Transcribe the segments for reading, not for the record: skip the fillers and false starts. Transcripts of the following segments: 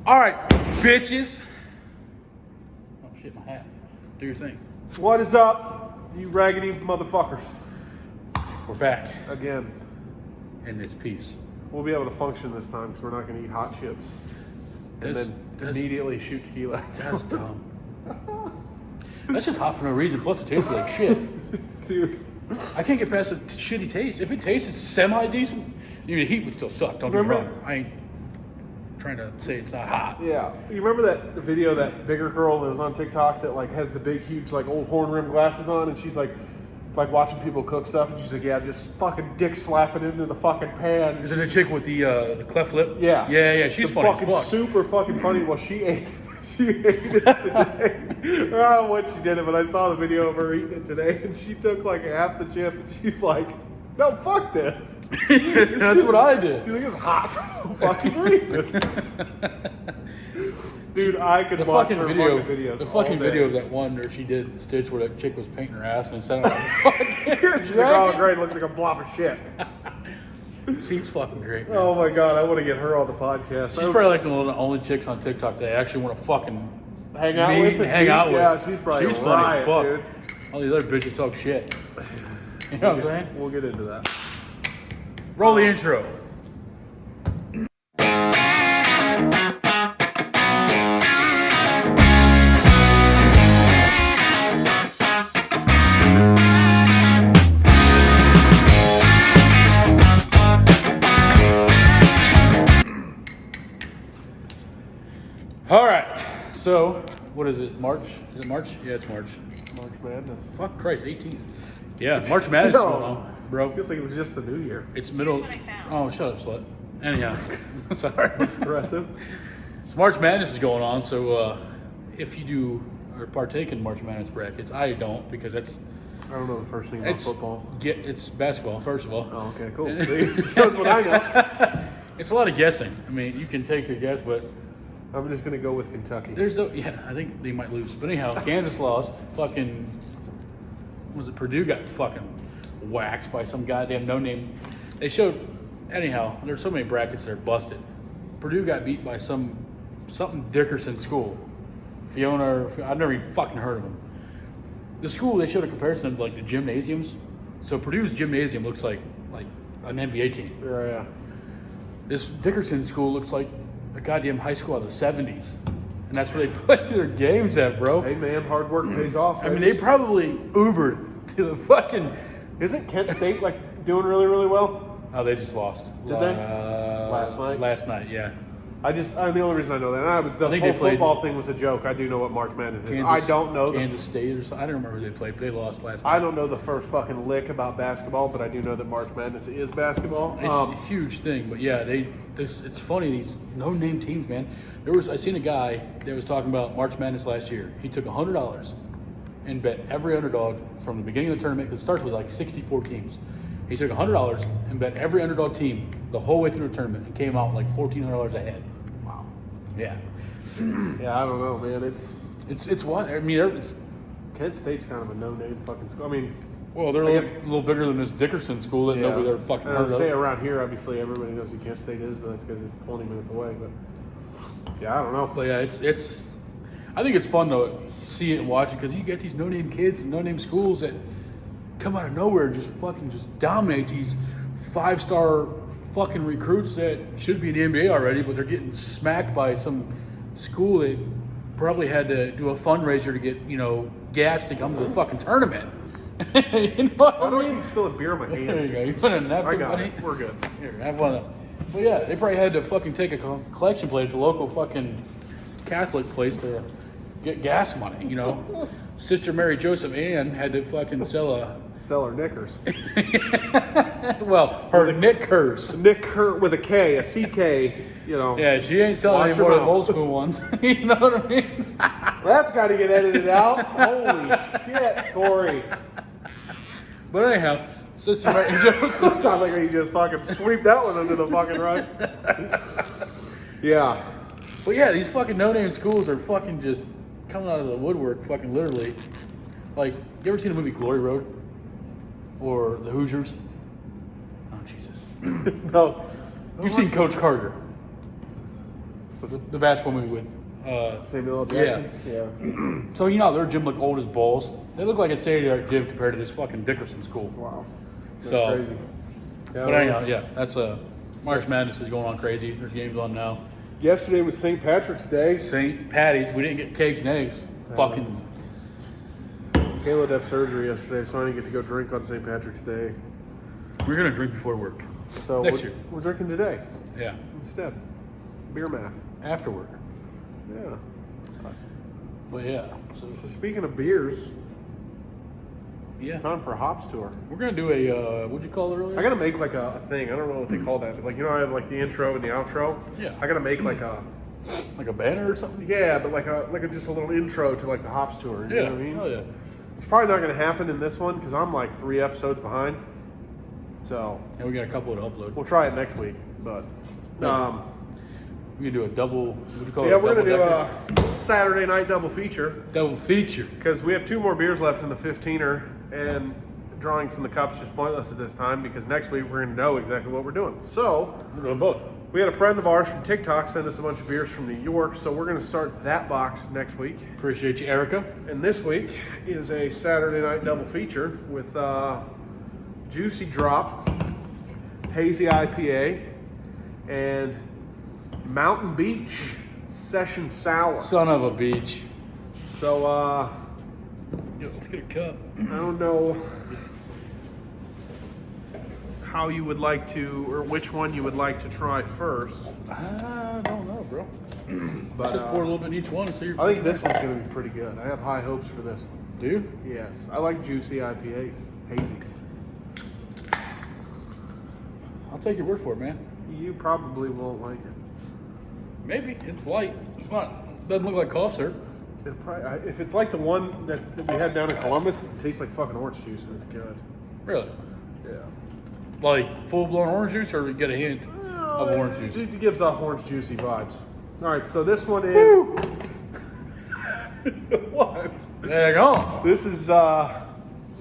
All right, bitches. Oh shit, my hat. Do your thing. What is up, you raggedy motherfuckers? We're back Again. in this piece. We'll be able to function this time because we're not going to eat hot chips. And then immediately shoot tequila. That's dumb. That's just hot for no reason. Plus, it tastes like shit. Dude. I can't get past the shitty taste. If it tasted semi-decent, the heat would still suck. Don't get me wrong. I ain't trying to say it's not hot. Yeah. You remember the video, that bigger girl that was on TikTok that like has the big, huge, like old horn rim glasses on, and she's like watching people cook stuff, and she's like, yeah, just fucking dick slapping into the fucking pan. Is it a chick with the cleft lip? Yeah. Yeah. She's funny fucking as fuck. super fucking funny. Well, she ate it today. I don't know what she did it, but I saw the video of her eating it today, and she took like half the chip, and she's like, no, fuck this. That's what I did. She's like, it's hot for no fucking reason. Dude, I could watch her fucking videos. The fucking video of that one where she did the stitch where that chick was painting her ass and it sounded like she's like, oh great, it looks like a blob of shit. She's fucking great, man. Oh my god, I want to get her on the podcast. She's probably like the only chicks on TikTok that I actually want to fucking hang out with. Yeah, she's probably funny as fuck. Dude. All these other bitches talk shit. You know what I'm saying? We'll get into that. Roll the intro. All right. So, what is it? March? Is it March? Yeah, it's March. March Madness. Fuck Christ, 18th. Yeah, March Madness is going on, bro. Feels like it was just the new year. It's middle. Oh, shut up, slut. Anyhow, sorry. That's impressive. So March Madness is going on. So if you do or partake in March Madness brackets, I don't because that's. I don't know the first thing about football. It's basketball, first of all. Oh, okay, cool. That's what I know. It's a lot of guessing. I mean, you can take your guess, but I'm just gonna go with Kentucky. I think they might lose. But anyhow, Kansas lost. Fucking. Was it Purdue got fucking waxed by some goddamn no-name? They showed, anyhow, there's so many brackets that are busted. Purdue got beat by something Dickerson school. Fiona, I've never even fucking heard of them. The school, they showed a comparison of like the gymnasiums. So Purdue's gymnasium looks like an NBA team. Yeah. This Dickerson school looks like a goddamn high school out of the 70s. And that's where they play their games at, bro. Hey, man, hard work pays off. I mean, they probably Ubered to the fucking... Isn't Kent State, doing really, really well? Oh, they just lost. Did they? Last night? Last night, yeah. The only reason I know that, the whole football thing was a joke. I do know what March Madness is. I don't know. Kansas State or something. I don't remember who they played, but they lost last night. I don't know the first fucking lick about basketball, but I do know that March Madness is basketball. It's a huge thing, but yeah, it's funny, these no-name teams, man. I seen a guy that was talking about March Madness last year. He took $100 and bet every underdog from the beginning of the tournament, because it starts with like 64 teams. He took $100 and bet every underdog team the whole way through the tournament and came out like $1,400 ahead. Wow. Yeah. Yeah, I don't know, man. It's what? I mean, Kent State's kind of a no-name fucking school. I mean, well, they're a little bigger than this Dickerson school that nobody ever fucking heard of. Say around here, obviously, everybody knows who Kent State is, but that's because it's 20 minutes away. But yeah, I don't know. But yeah, it's. I think it's fun to see it and watch it because you get these no-name kids and no-name schools that come out of nowhere and just dominate these 5-star fucking recruits that should be in the NBA already, but they're getting smacked by some school that probably had to do a fundraiser to get gas to come to the fucking tournament. You know what I mean? You spill a beer in my hand. There you go. You put a napkin, I got buddy? it. We're good. Here, have one. Well, yeah, they probably had to fucking take a collection plate at the local fucking Catholic place to get gas money, Sister Mary Joseph Ann had to fucking sell her knickers. Well, her knickers. Knicker with a K, a CK, Yeah, she ain't selling any more of the old school ones. You know what I mean? That's got to get edited out. Holy shit, Corey. But anyhow, Sister Mary Joseph. Sounds like you just fucking sweep that one under the fucking rug. Yeah. But yeah, these fucking no-name schools are fucking just coming out of the woodwork, fucking literally. Like, you ever seen the movie Glory Road? Or The Hoosiers? Oh, Jesus. No. You've seen Coach Carter. The basketball movie with Samuel L. Jackson. Yeah. So you know their gym look old as balls. They look like a state-of-the-art gym compared to this fucking Dickerson school. Wow. That's So, crazy. Yeah, but anyhow, yeah, that's March Madness is going on crazy. There's games on now. Yesterday was St. Patrick's Day. St. Patty's. We didn't get cakes and eggs. Fucking. Kayla had surgery yesterday, so I didn't get to go drink on St. Patrick's Day. We're gonna drink before work. So Next year. we're drinking today Yeah. instead. Beer math. After work. Yeah. But yeah. So speaking of beers, Yeah. it's time for a hops tour. We're gonna do a what'd you call it earlier? I gotta make like a thing. I don't know what they call that, but like I have like the intro and the outro. Yeah. I gotta make like a banner or something. but like a just a little intro to like the hops tour. You know what I mean? Oh yeah. It's probably not gonna happen in this one because I'm like 3 episodes behind. So And we got a couple to upload. we'll try it next week. But We can do a double. What do you call it? yeah, we're gonna do Double-decker? a Saturday night double feature double feature. because we have 2 more beers left in the 15er, and drawing from the cups is pointless at this time because next week we're gonna know exactly what we're doing. So We're doing both. we had a friend of ours from TikTok send us a bunch of beers from New York, so we're gonna start that box next week. Appreciate you, Erica. And this week is a Saturday night double feature with Juicy Drop, Hazy IPA, and Mountain Beach Session Sour. Son of a beach. So, Yo, let's get a cup. I don't know how you would like to, or which one you would like to try first. I don't know, bro. But Just pour a little bit in each one and see. I think this one's going to be pretty good. I have high hopes for this one. Do you? Yes, I like juicy IPAs, hazies. I'll take your word for it, man. You probably won't like it. Maybe it's light. It's not. Doesn't look like cough syrup. If it's like the one that we had down in Columbus, it tastes like fucking orange juice and it's good. Really? Yeah. Like full blown orange juice, or we get a hint of orange juice? It gives off orange juicy vibes. All right, so this one is. What? There you go. This is that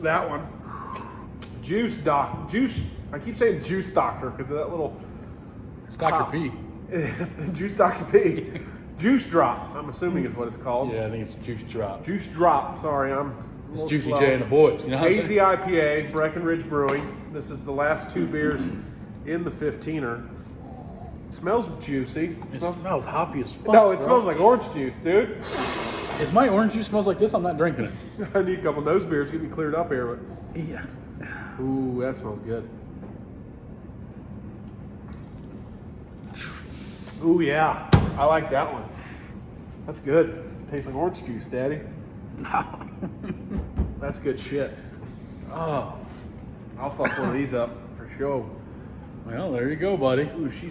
one. Juice. I keep saying Juice Doctor because of that little. It's Dr. pop. P. Juice Dr. P. Juice Drop, I'm assuming is what it's called. Yeah, I think it's Juice Drop. Juice Drop, sorry, I'm a It's little Juicy slow. J and the boys. You know how I'm Hazy saying? IPA, Breckenridge Brewing. This is the last 2 beers in the 15er. It smells juicy. It smells hoppy as fuck. No, it bro. smells like orange juice, dude. If my orange juice smells like this, I'm not drinking it. I need a couple nose beers to get me cleared up here. But Yeah. ooh, that smells good. Ooh, yeah. I like that one. That's good. Tastes like orange juice, Daddy. That's good shit. Oh. I'll fuck one of these up for sure. Well, there you go, buddy. Ooh, she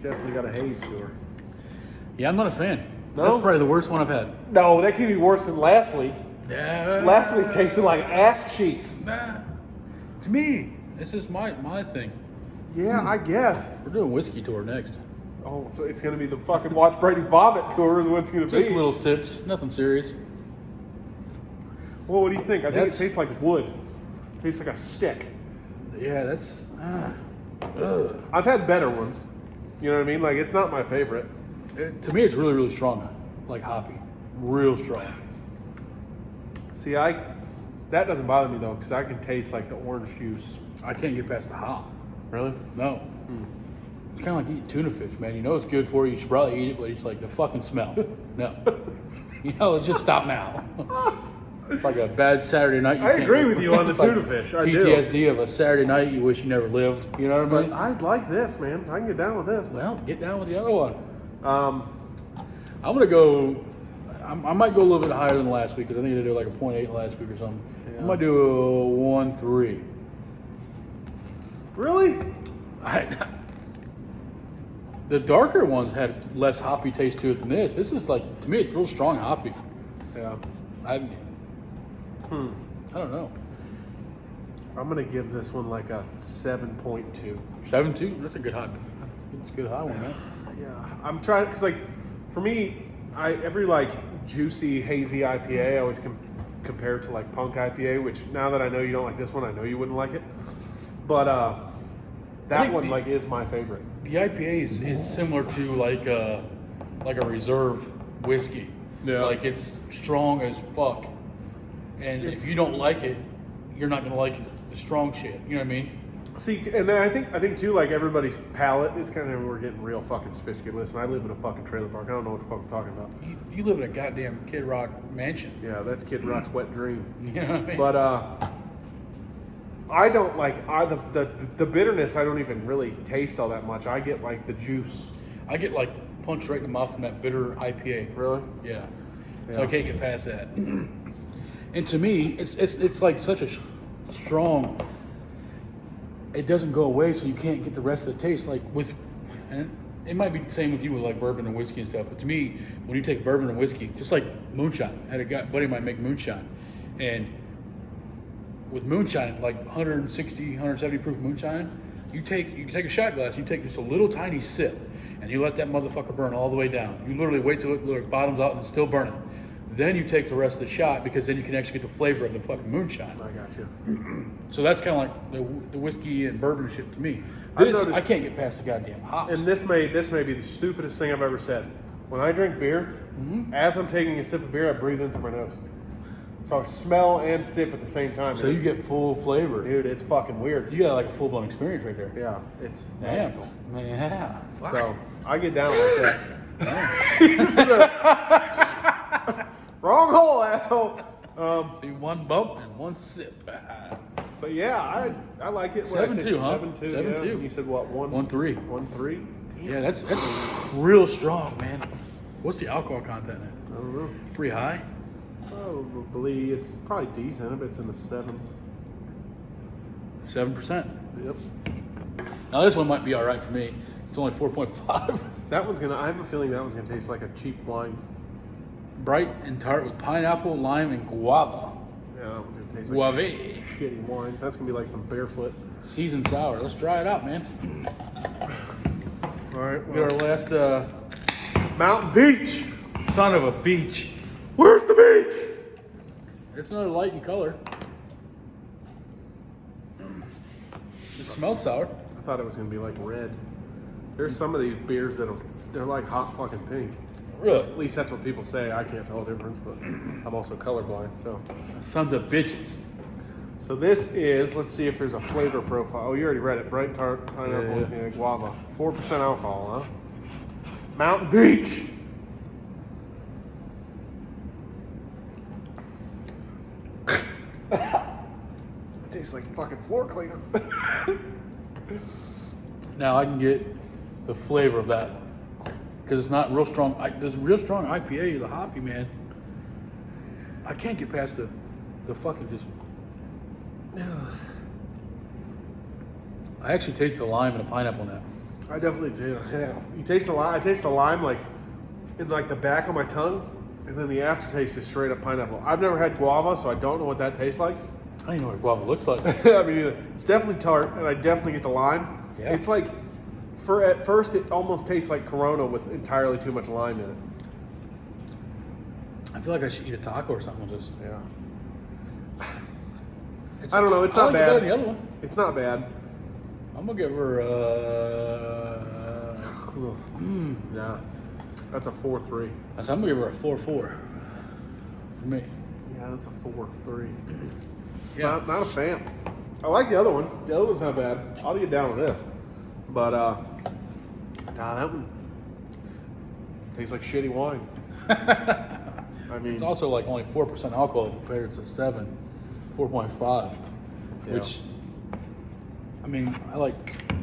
definitely got a haze to her. Yeah, I'm not a fan. No? That's probably the worst one I've had. No, that could be worse than last week. Yeah. Last week tasted like ass cheeks. Nah. To me, this is my thing. Yeah, I guess. We're doing whiskey tour next. Oh, so it's gonna be the fucking Watch Brady Vomit tour is what it's gonna Just be. little sips, nothing serious. Well, what do you think? I think it That's- tastes like wood. It tastes like a stick. Yeah, that's. I've had better ones. You know what I mean? Like, it's not my favorite. To me, it's really, really strong. Like hoppy, real strong. See, that doesn't bother me though, because I can taste like the orange juice. I can't get past the hop. Really? No. It's kind of like eating tuna fish, man. You know it's good for you. You should probably eat it, but it's like the fucking smell. No. You know, let's just stop now. It's like a bad Saturday night. I agree with you on the It's like tuna fish. I do. PTSD of a Saturday night you wish you never lived. You know what I But mean? I like this, man. I can get down with this. Well, get down with the other one. Um, I'm gonna go. I might go a little bit higher than last week because I think I did like a 0.8 last week or something. Yeah. I might do a 1.3. really? The darker ones had less hoppy taste to it than this. This is like, to me, it's real strong hoppy. Yeah. I Hmm. don't know. I'm gonna give this one like a 7.2. 7.2. That's a good high. It's a good high one, man. Yeah, I'm trying because like for me, every like juicy hazy IPA I always compare it to like punk IPA. Which now that I know you don't like this one, I know you wouldn't like it. But That one like is my favorite. The IPA is similar to like a reserve whiskey. Yeah. Like it's strong as fuck. And if you don't like it, you're not gonna like the strong shit. You know what I mean? See, and I think too, like everybody's palate is kind of, we're getting real fucking sophisticated. Listen, I live in a fucking trailer park. I don't know what the fuck I'm talking about. You live in a goddamn Kid Rock mansion. Yeah, that's Kid Rock's wet dream. You know what I mean? But I don't like the bitterness. I don't even really taste all that much. I get like the juice. I get like punched right in the mouth from that bitter IPA. Really? Yeah. So I can't get past that. And to me, it's like such a strong. It doesn't go away, so you can't get the rest of the taste. Like with, and it might be the same with you with like bourbon and whiskey and stuff. But to me, when you take bourbon and whiskey, just like moonshine, I had a buddy of mine make moonshine, and with moonshine, like 160, 170 proof moonshine, you take a shot glass, you take just a little tiny sip, and you let that motherfucker burn all the way down. You literally wait till it bottoms out and it's still burning. Then you take the rest of the shot, because then you can actually get the flavor of the fucking moonshine. I got you. So that's kind of like the whiskey and bourbon shit to me. I can't get past the goddamn hops. And this may be the stupidest thing I've ever said. When I drink beer, as I'm taking a sip of beer, I breathe in through my nose. So I smell and sip at the same time. So you get full flavor. Dude, it's fucking weird. You got like a full-blown experience right there. Yeah, it's Damn. magical. Yeah. So I get down like that. Wrong hole, asshole. Be one bump and one sip. But yeah, I like it. What 7.2, huh? 7.2, 7.2. yeah. And you said what? 1.3. 1.3? Yeah, that's real strong, man. What's the alcohol content in it? I don't know. Pretty high? Probably, it's probably decent, but it's in the 7s. 7%. Yep. Now this one might be all right for me. It's only 4.5. That one's I have a feeling that one's gonna taste like a cheap wine. Bright and tart with pineapple, lime, and guava. Yeah, that one's gonna taste like Guave. shitty wine. That's gonna be like some Barefoot. Seasoned sour. Let's try it out, man. All right. Get our last Mountain Beach. son of a beach. Where's the beach? It's another light in color. It smells sour. I thought it was gonna be like red. There's some of these beers they're like hot fucking pink. Really? At least that's what people say. I can't tell the difference, but I'm also colorblind. Sons of bitches. So this is, let's see if there's a flavor profile. Oh, you already read it. Bright tart, pineapple, Yeah. guava. 4% alcohol, huh? Mountain Beach. It tastes like fucking floor cleaner. Now I can get the flavor of that because it's not real strong. There's a real strong IPA, the hoppy, man. I can't get past the fucking just. I actually taste the lime and the pineapple now. I definitely do. Yeah. You taste the lime. I taste the lime like in like the back of my tongue, and then the aftertaste is straight up pineapple. I've never had guava, so I don't know what that tastes like. I don't even know what guava looks like. I mean, either. It's definitely tart, and I definitely get the lime. Yeah. It's like, at first, it almost tastes like Corona with entirely too much lime in it. I feel like I should eat a taco or something with this. Yeah. I don't know. It's not I like it better bad. than the other one. It's not bad. I'm gonna give her Yeah. That's a 4.3. I'm gonna give her a 4.4 for me. Yeah, that's a 4.3. Yeah. Not a fan. I like the other one. The other one's not bad. I'll get down with this. But, that one tastes like shitty wine. I mean, It's also like only 4% alcohol compared to 4.5, Yeah. which, I mean, I like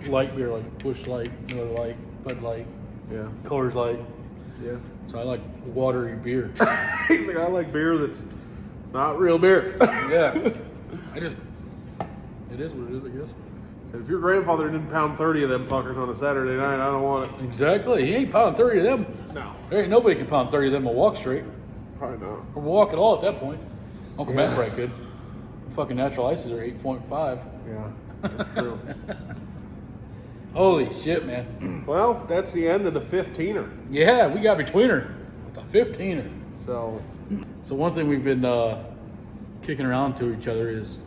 light beer like Busch Light, Miller Light, Bud Light, yeah. Coors Light. Yeah. So I like watery beer. He's like, I like beer that's not real beer. Yeah. It is what it is, I guess. So if your grandfather didn't pound 30 of them fuckers on a Saturday night, I don't want it. Exactly. He ain't pounding 30 of them. No. There ain't nobody can pound 30 of them and walk straight. Probably not. Or walk at all at that point. Uncle Yeah. Matt probably could. Fucking natural ices are 8.5. Yeah, that's true. Holy shit, man. Well, that's the end of the 15er. Yeah, we got between her with the 15er. So, So one thing we've been kicking around to each other is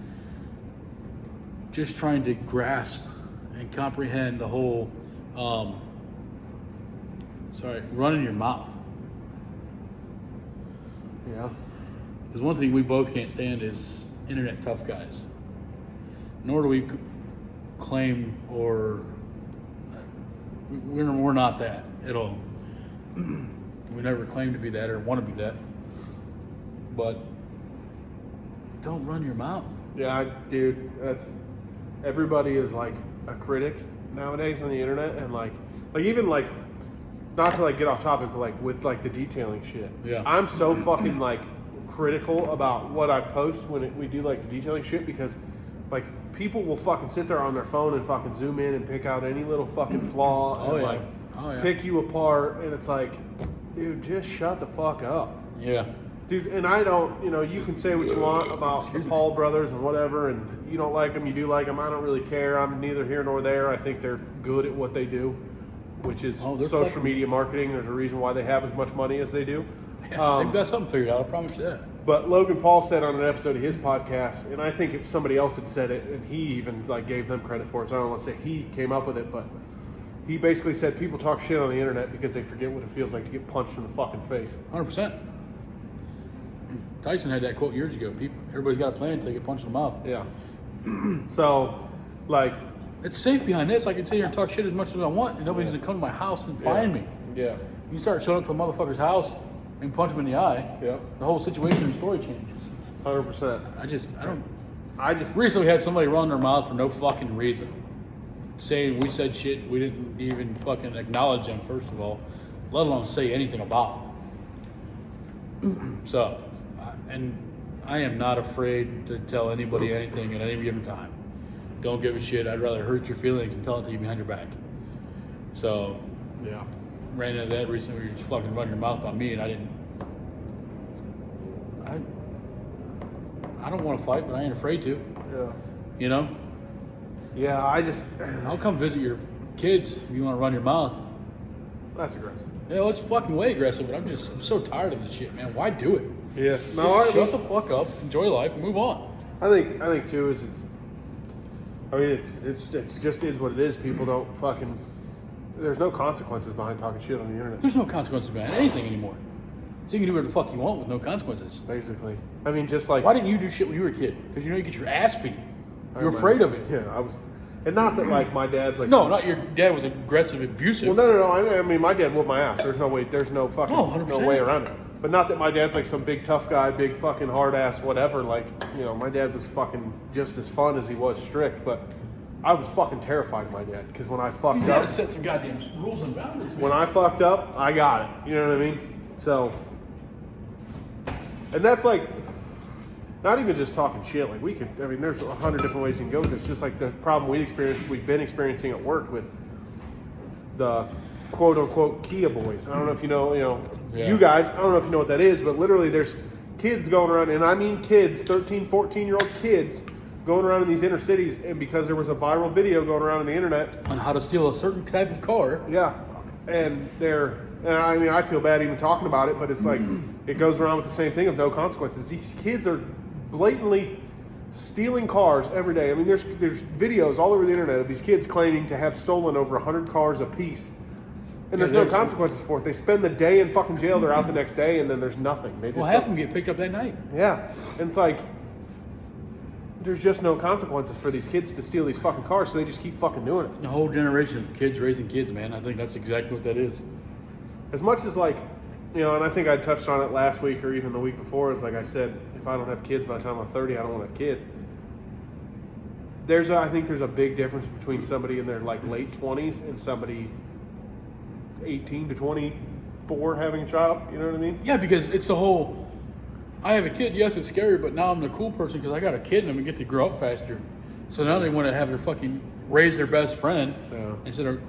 just trying to grasp and comprehend the whole, running your mouth. Yeah. Because one thing we both can't stand is internet tough guys. Nor do we claim or we're not that at all. We never claim to be that or want to be that. But don't run your mouth. Yeah, dude, that's everybody is like a critic nowadays on the internet, and like even like not to like get off topic, but like with like the detailing shit. Yeah. I'm so fucking like critical about what I post when we do like the detailing shit, because like people will fucking sit there on their phone and fucking zoom in and pick out any little fucking flaw and like pick you apart, and it's like, dude, just shut the fuck up. Yeah. Dude, and I don't, you can say what you want about the Paul brothers and whatever, and you don't like them, you do like them, I don't really care. I'm neither here nor there. I think they're good at what they do, which is social media marketing. There's a reason why they have as much money as they do. Yeah, they've got something figured out, I promise you that. But Logan Paul said on an episode of his podcast, and I think if somebody else had said it, and he even like gave them credit for it, so I don't want to say he came up with it, but he basically said people talk shit on the internet because they forget what it feels like to get punched in the fucking face. 100%. Tyson had that quote years ago. Everybody's got a plan until they get punched in the mouth. Yeah. So, like, it's safe behind this. I can sit here and talk shit as much as I want, and nobody's gonna come to my house and find me. Yeah. You start showing up to a motherfucker's house and punch him in the eye. Yeah. The whole situation and story changes. 100%. I just recently had somebody run their mouth for no fucking reason, saying we said shit we didn't even fucking acknowledge them, first of all, let alone say anything about them. So, and I am not afraid to tell anybody anything at any given time. Don't give a shit. I'd rather hurt your feelings and tell it to you behind your back. So, yeah. Ran into that recently where you just fucking run your mouth on me, and I don't want to fight, but I ain't afraid to. Yeah. You know? Yeah, I'll come visit your kids if you want to run your mouth. That's aggressive. Yeah, well, it's fucking way aggressive, but I'm so tired of this shit, man. Why do it? Yeah. Shut the fuck up, enjoy life, and move on. I think too is it's just is what it is. People don't fucking. There's no consequences behind talking shit on the internet. There's no consequences behind anything anymore. So you can do whatever the fuck you want with no consequences. Basically. I mean, just like. Why didn't you do shit when you were a kid? Because you get your ass beat. You're afraid of it. Yeah, I was. And not that like my dad's like. No, not your dad was aggressive, abusive. Well, no. I mean, my dad whooped my ass. There's no way. There's no fucking no way around it. But not that my dad's like some big tough guy, big fucking hard ass, whatever. Like, my dad was fucking just as fun as he was strict. But I was fucking terrified of my dad because when I fucked you up, gotta set some goddamn rules and boundaries. Man. When I fucked up, I got it. You know what I mean? So, and that's like. Not even just talking shit. Like there's 100 different ways you can go with this. Just like the problem we've been experiencing at work with the quote unquote Kia boys. I don't know if you know, you guys, I don't know if you know what that is, but literally there's kids going around, and I mean kids, 13, 14-year-old kids going around in these inner cities, and because there was a viral video going around on the internet. On how to steal a certain type of car. Yeah. And I mean, I feel bad even talking about it, but it's like, it goes around with the same thing of no consequences. These kids are blatantly stealing cars every day. I mean, there's videos all over the internet of these kids claiming to have stolen over 100 cars apiece. And there's no consequences for it. They spend the day in fucking jail, they're out the next day, and then there's nothing. Half of them get picked up that night. Yeah. And it's like, there's just no consequences for these kids to steal these fucking cars, so they just keep fucking doing it. A whole generation of kids raising kids, man. I think that's exactly what that is. As much as like, and I think I touched on it last week or even the week before, is like I said, if I don't have kids by the time I'm 30, I don't want to have kids. I think there's a big difference between somebody in their like late 20s and somebody 18 to 24 having a child. You know what I mean? Yeah, because it's the whole, I have a kid, yes, it's scary, but now I'm the cool person because I got a kid and I'm going to get to grow up faster. So now they want to have their fucking, raise their best friend instead of,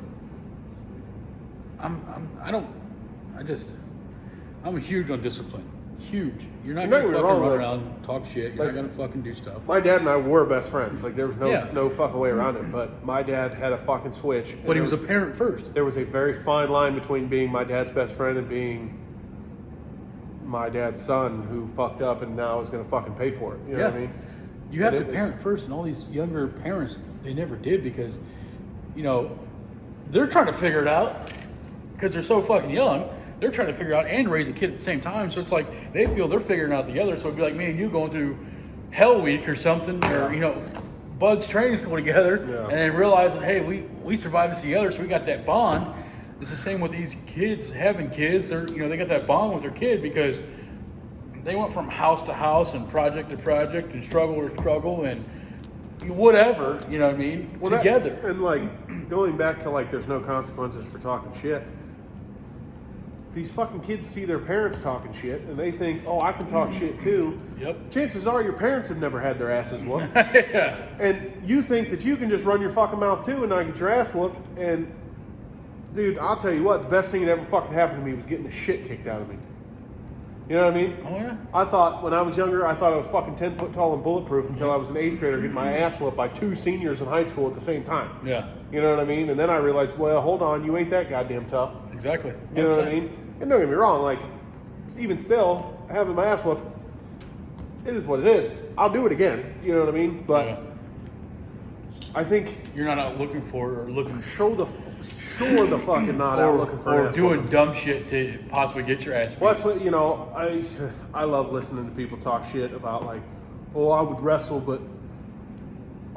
I'm huge on discipline. Huge. You're not going to fucking run around and talk shit. You're not going to fucking do stuff. My dad and I were best friends. Like, there was no fucking way around it. But my dad had a fucking switch. But he was a parent first. There was a very fine line between being my dad's best friend and being my dad's son who fucked up and now is going to fucking pay for it. You know what I mean? You have to parent first, and all these younger parents, they never did because you know, they're trying to figure it out because they're so fucking young. They're trying to figure out and raise a kid at the same time. So it's like they feel they're figuring out together. So it'd be like me and you going through Hell Week or something, or, you know, Bud's training school together, and then realizing, hey, we survived this together, so we got that bond. It's the same with these kids having kids. They're, you know, they got that bond with their kid because they went from house to house and project to project and struggle to struggle and whatever, you know what I mean, together. And like going back to like there's no consequences for talking shit. These fucking kids see their parents talking shit and they think, oh, I can talk shit too. Yep. Chances are your parents have never had their asses whooped. Yeah. And you think that you can just run your fucking mouth too and not get your ass whooped. And dude, I'll tell you what, the best thing that ever fucking happened to me was getting the shit kicked out of me. You know what I mean? Oh, yeah. I thought, when I was younger, I thought I was fucking 10 foot tall and bulletproof until I was an 8th grader getting my ass whooped by 2 seniors in high school at the same time. Yeah. You know what I mean? And then I realized, well, hold on, you ain't that goddamn tough. Exactly. 100%. You know what I mean? And don't get me wrong, like, even still, having my ass whooped, it is what it is. I'll do it again. You know what I mean? But yeah. I think you're not out looking for it or looking sure the fucking not out looking for or ass doing whooping. Dumb shit to possibly get your ass beat. Well, that's what, you know, I love listening to people talk shit about like, oh, I would wrestle, but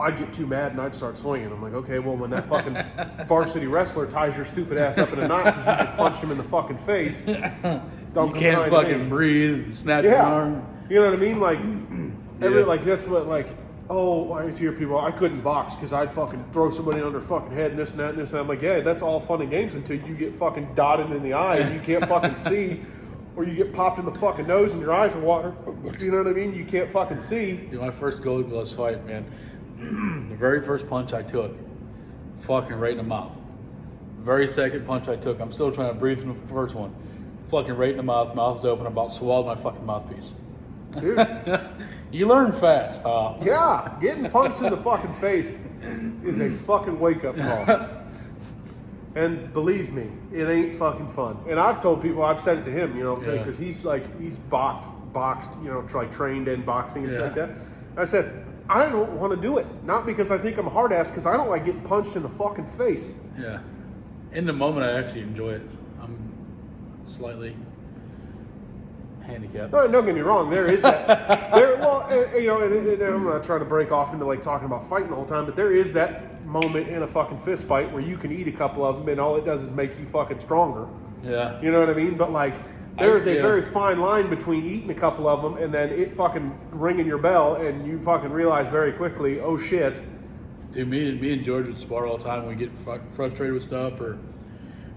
I'd get too mad and I'd start swinging. I'm like, okay, well, when that fucking varsity wrestler ties your stupid ass up in a knot because you just punched him in the fucking face, don't you can't fucking breathe and snap your arm. You know what I mean? Like, like that's what, like, oh, I hear people, I couldn't box because I'd fucking throw somebody on their fucking head and this and that and this. And I'm like, yeah, that's all fun and games until you get fucking dotted in the eye and you can't fucking see, or you get popped in the fucking nose and your eyes are water. You know what I mean? You can't fucking see. Dude, my first Gold Gloves fight, man, the very first punch I took, fucking right in the mouth. Very second punch I took, I'm still trying to breathe from the first one. Fucking right in the mouth's open, I'm about swallowed my fucking mouthpiece. Dude. You learn fast, pal. Yeah, getting punched in the fucking face is a fucking wake-up call. And believe me, it ain't fucking fun. And I've told people, I've said it to him, you know, because he's boxed, you know, like trained in boxing and shit like that. I said, I don't want to do it. Not because I think I'm a hard ass, because I don't like getting punched in the fucking face. Yeah. In the moment, I actually enjoy it. I'm slightly handicapped. No, don't get me wrong. There is that. You know, and I'm not trying to break off into like talking about fighting the whole time, but there is that moment in a fucking fist fight where you can eat a couple of them, and all it does is make you fucking stronger. Yeah. You know what I mean? But like, there is a very fine line between eating a couple of them and then it fucking ringing your bell, and you fucking realize very quickly, oh shit. Dude, me and George would spar all the time when we get frustrated with stuff or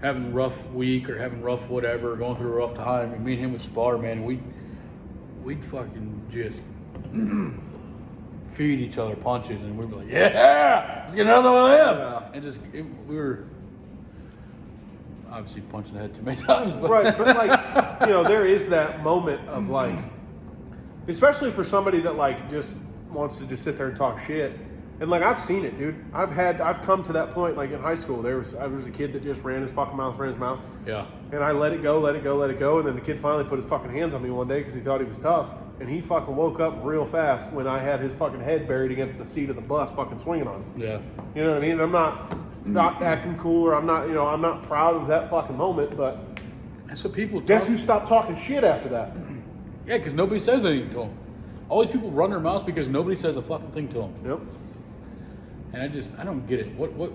having a rough week or having rough whatever, or going through a rough time. And me and him would spar, man. We'd fucking just feed each other punches, and we'd be like, yeah, let's get another one of them. Yeah. And just, we were obviously punching the head too many times. But Right, but like, you know, there is that moment of like, especially for somebody that like just wants to just sit there and talk shit. And like, I've seen it, dude. I've come to that point. Like in high school, I was a kid that just ran his mouth. Yeah. And I let it go. And then the kid finally put his fucking hands on me one day because he thought he was tough. And he fucking woke up real fast when I had his fucking head buried against the seat of the bus, fucking swinging on him. Yeah. You know what I mean? I'm not acting cool, or I'm not proud of that fucking moment. But That's what people guess who stopped talking shit after that? Yeah, because nobody says anything to them. All these people run their mouths because nobody says a fucking thing to them. Yep. And I don't get it. What?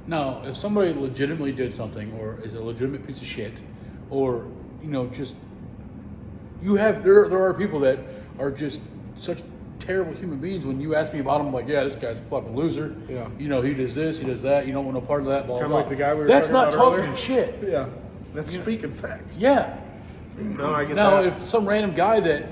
Now, if somebody legitimately did something, or is a legitimate piece of shit, or, you know, just, there are people that are just such terrible human beings. When you ask me about them, I'm like, yeah, this guy's a fucking loser. Yeah. You know, he does this, he does that. You don't want no part of that. Blah, Kind blah, of like the guy we were That's talking not about talking earlier. shit. Yeah. That's speaking facts. Yeah. No, I get Now, that. if some random guy that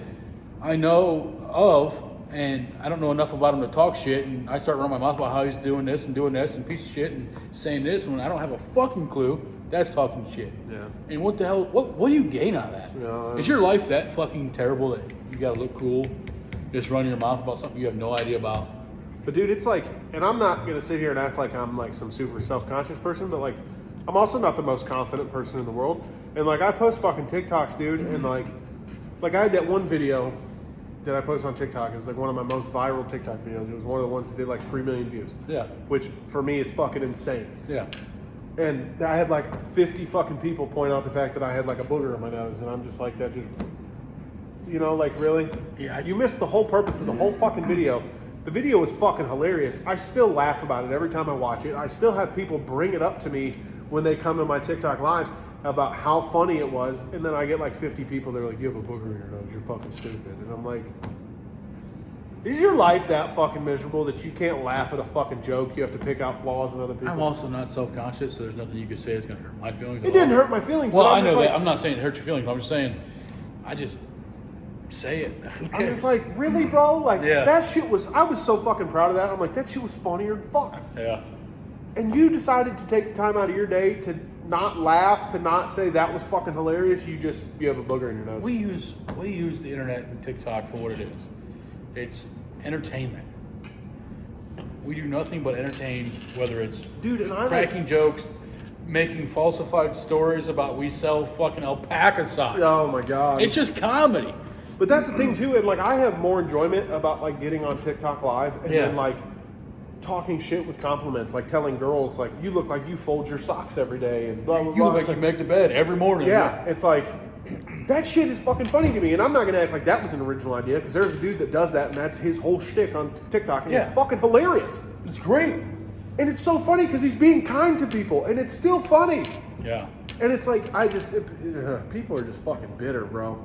I know of, and I don't know enough about him to talk shit, and I start running my mouth about how he's doing this and piece of shit and saying this when I don't have a fucking clue, that's talking shit. Yeah. And what the hell, what do you gain out of that? Yeah, Is your life that fucking terrible that you gotta look cool, just run your mouth about something you have no idea about? But dude, it's like, and I'm not going to sit here and act like I'm like some super self-conscious person, but like, I'm also not the most confident person in the world. And like, I post fucking TikToks, dude, and like I had that one video that I posted on TikTok. It was like one of my most viral TikTok videos. It was one of the ones that did like 3 million views. Yeah. Which for me is fucking insane. Yeah. And I had like 50 fucking people point out the fact that I had like a booger on my nose, and I'm just like, that just, you know, like really? Yeah. You missed the whole purpose of the whole fucking video. The video was fucking hilarious. I still laugh about it every time I watch it. I still have people bring it up to me when they come to my TikTok lives about how funny it was, and then I get like 50 people, they're like, you have a booger in your nose, you're fucking stupid. And I'm like, is your life that fucking miserable that you can't laugh at a fucking joke? You have to pick out flaws in other people? I'm also not self-conscious, so there's nothing you can say that's going to hurt my feelings. It didn't hurt my feelings. Well, but I know like, that. I'm not saying it hurt your feelings, but I'm just saying, I just say it. I'm just like, really, bro? Like, Yeah. that shit was, I was so fucking proud of that. I'm like, that shit was funnier than fuck. Yeah. And you decided to take time out of your day to not laugh, to not say that was fucking hilarious. You have a booger in your nose. We use the internet and TikTok for what it is. It's entertainment. We do nothing but entertain, whether it's Dude, and I cracking jokes, making falsified stories about we sell fucking alpaca socks. Oh my god. It's just comedy. But that's the thing too, and like I have more enjoyment about like getting on TikTok live and Yeah. then like talking shit with compliments, like telling girls like, you look like you fold your socks every day and blah blah You blah. look It's like you make the bed every morning. yeah, it's like that shit is fucking funny to me, and I'm not gonna act like that was an original idea because there's a dude that does that, and that's his whole shtick on TikTok, and Yeah. it's fucking hilarious. It's great. And it's so funny because he's being kind to people, and it's still funny. Yeah. And it's like people are just fucking bitter, bro.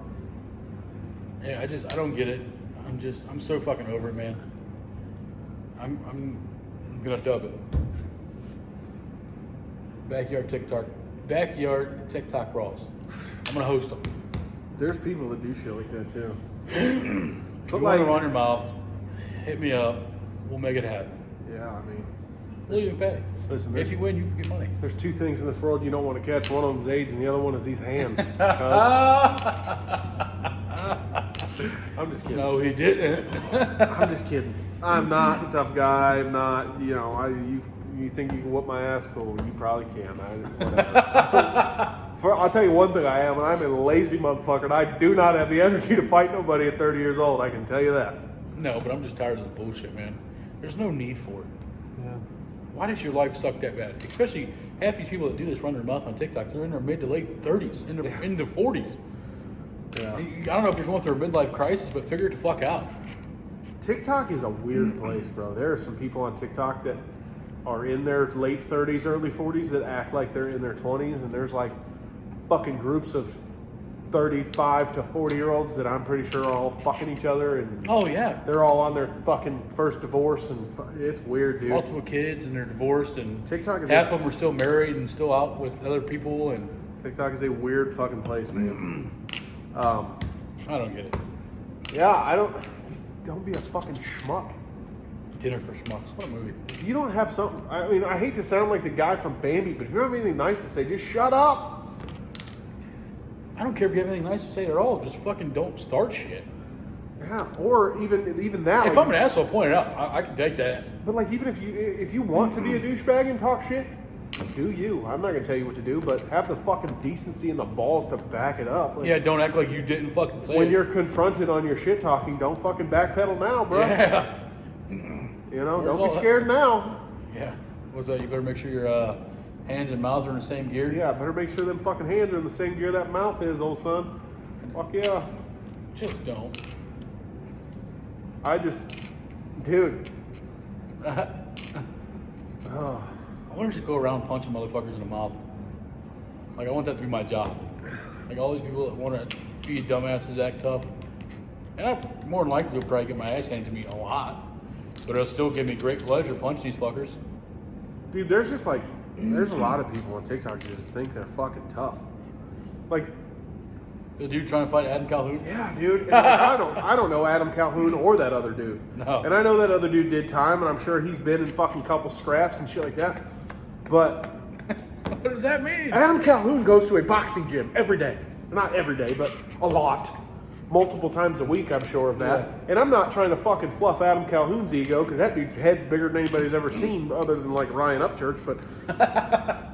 Yeah, I don't get it. I'm so fucking over it, man. I'm gonna dub it. Backyard TikTok brawls. I'm gonna host them. There's people that do shit like that too. If you But want like, to run your mouth, hit me up. We'll make it happen. yeah, I mean, We'll even pay. listen, If you win, you get money. there's two things in this world you don't want to catch. One of them's AIDS, and the other one is these hands. Cuz. I'm just kidding. No, he didn't. I'm just kidding. I'm not a tough guy. I'm not, you know, you think you can whoop my ass? Cool. You probably can. Whatever. I'll tell you one thing I am, and I'm a lazy motherfucker, and I do not have the energy to fight nobody at 30 years old. I can tell you that. No, but I'm just tired of the bullshit, man. There's no need for it. Yeah. Why does your life suck that bad? Especially half these people that do this run their mouth on TikTok, they're in their mid to late 30s, in the 40s. Yeah. I don't know if you're going through a midlife crisis, but figure it the fuck out. TikTok is a weird place, bro. There are some people on TikTok that are in their late 30s, early 40s that act like they're in their 20s, and there's like fucking groups of 35 to 40-year-olds that I'm pretty sure are all fucking each other, and Oh, yeah. they're all on their fucking first divorce, and it's weird, dude. Multiple kids, and they're divorced, and TikTok is half of them are still married and still out with other people, and TikTok is a weird fucking place, man. I don't get it. Yeah, just don't be a fucking schmuck. Dinner for Schmucks. What a movie. If you don't have something, I mean, I hate to sound like the guy from Bambi, but if you don't have anything nice to say, just shut up. I don't care if you have anything nice to say at all. Just fucking don't start shit. Yeah, or even that. If like, I'm an asshole, point it out. I can take that. But like, even if you want to be a douchebag and talk shit, do you? I'm not gonna tell you what to do, but have the fucking decency and the balls to back it up. Like, Yeah, don't act like you didn't fucking say when it. you're confronted on your shit talking, don't fucking backpedal now, bro. Yeah. You know, Where's don't all be that? scared now. Yeah. What's that? You better make sure your hands and mouth are in the same gear. Yeah, better make sure them fucking hands are in the same gear that mouth is, old son. Fuck yeah. Just don't. Dude. I Oh. want to just go around punching motherfuckers in the mouth. Like, I want that to be my job. Like, all these people that want to be dumbasses, act tough. And I more than likely will probably get my ass handed to me a lot. But it'll still give me great pleasure punching these fuckers. Dude, there's a lot of people on TikTok who just think they're fucking tough. Like, The dude trying to fight Adam Calhoun? yeah, dude. And like, I don't know Adam Calhoun or that other dude. No. And I know that other dude did time, and I'm sure he's been in fucking couple scraps and shit like that. But What does that mean? Adam Calhoun goes to a boxing gym every day. Not every day, but a lot. Multiple times a week, I'm sure of that. Yeah. And I'm not trying to fucking fluff Adam Calhoun's ego, because that dude's head's bigger than anybody's ever seen other than like Ryan Upchurch. But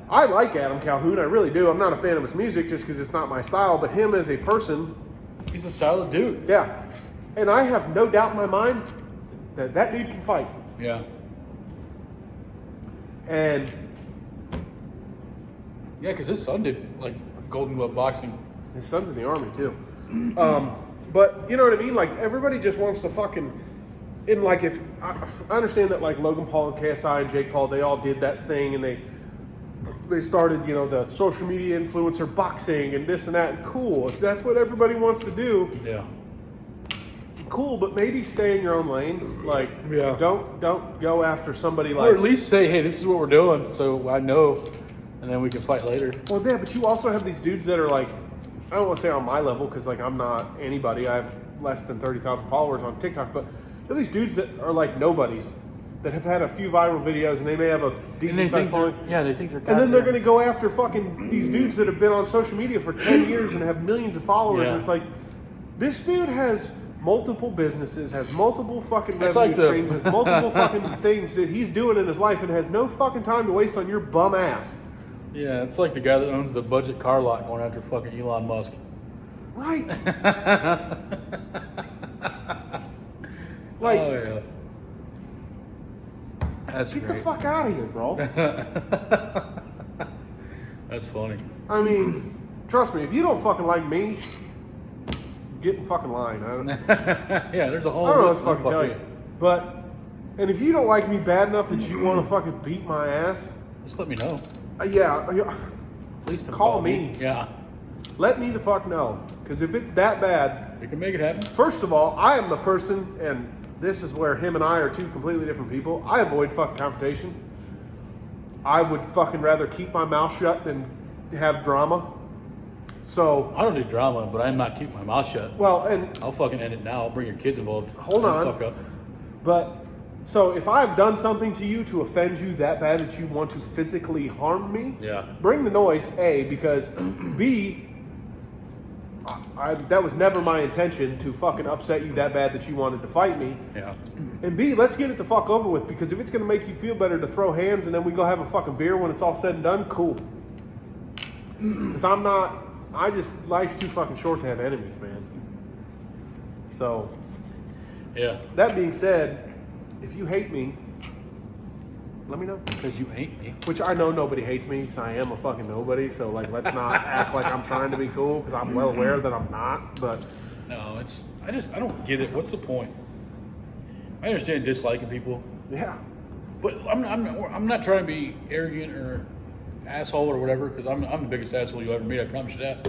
I like Adam Calhoun, I really do. I'm not a fan of his music just because it's not my style, but him as a person, He's a solid dude. yeah. And I have no doubt in my mind that dude can fight. Yeah. And yeah, because his son did like Golden Glove boxing. His son's in the Army too. But you know what I mean? Like everybody just wants to fucking. And like if I understand that like Logan Paul and KSI and Jake Paul, they all did that thing and they started, you know, the social media influencer boxing and this and that, and cool. If that's what everybody wants to do, yeah, cool. But maybe stay in your own lane. Like, yeah. don't go after somebody like. Or at least say, hey, this is what we're doing, so I know, and then we can fight later. Well, yeah, but you also have these dudes that are like, I don't want to say on my level because like I'm not anybody. I have less than 30,000 followers on TikTok, but there are these dudes that are like nobodies that have had a few viral videos and they may have a decent sized following. Yeah, they think they're. And then they're going to go after fucking these dudes that have been on social media for 10 years and have millions of followers. Yeah. And it's like, this dude has multiple businesses, has multiple fucking It's revenue like the- streams, has multiple fucking things that he's doing in his life and has no fucking time to waste on your bum ass. Yeah, it's like the guy that owns the budget car lot going after fucking Elon Musk. Right. Like, oh yeah. That's get great. the fuck out of here, bro. That's funny. I mean, trust me, if you don't fucking like me, get in fucking line. Yeah, there's a whole. I don't know what list to of fucking tell you. But, and if you don't like me bad enough that you want to fucking beat my ass, Just let me know. yeah, Please don't Call me. Yeah, let me the fuck know. Because if it's that bad, you can make it happen. first of all, I am the person, and this is where him and I are two completely different people. I avoid fucking confrontation. I would fucking rather keep my mouth shut than have drama. So, I don't do drama, but I'm not keeping my mouth shut. well, and I'll fucking end it now. I'll bring your kids involved. Hold Don't on. Fuck up. but, so if I've done something to you to offend you that bad that you want to physically harm me, Yeah. bring the noise, A, because B, that was never my intention to fucking upset you that bad that you wanted to fight me. Yeah. And B, let's get it the fuck over with, because if it's going to make you feel better to throw hands and then we go have a fucking beer when it's all said and done, cool. Because life's too fucking short to have enemies, man. So, Yeah. that being said, if you hate me, let me know. Because you hate me. Which I know nobody hates me because I am a fucking nobody. So like, let's not act like I'm trying to be cool because I'm well aware that I'm not. But No, I don't get it. What's the point? I understand disliking people, yeah, but I'm not trying to be arrogant or asshole or whatever, because I'm the biggest asshole you ever meet. I promise you that.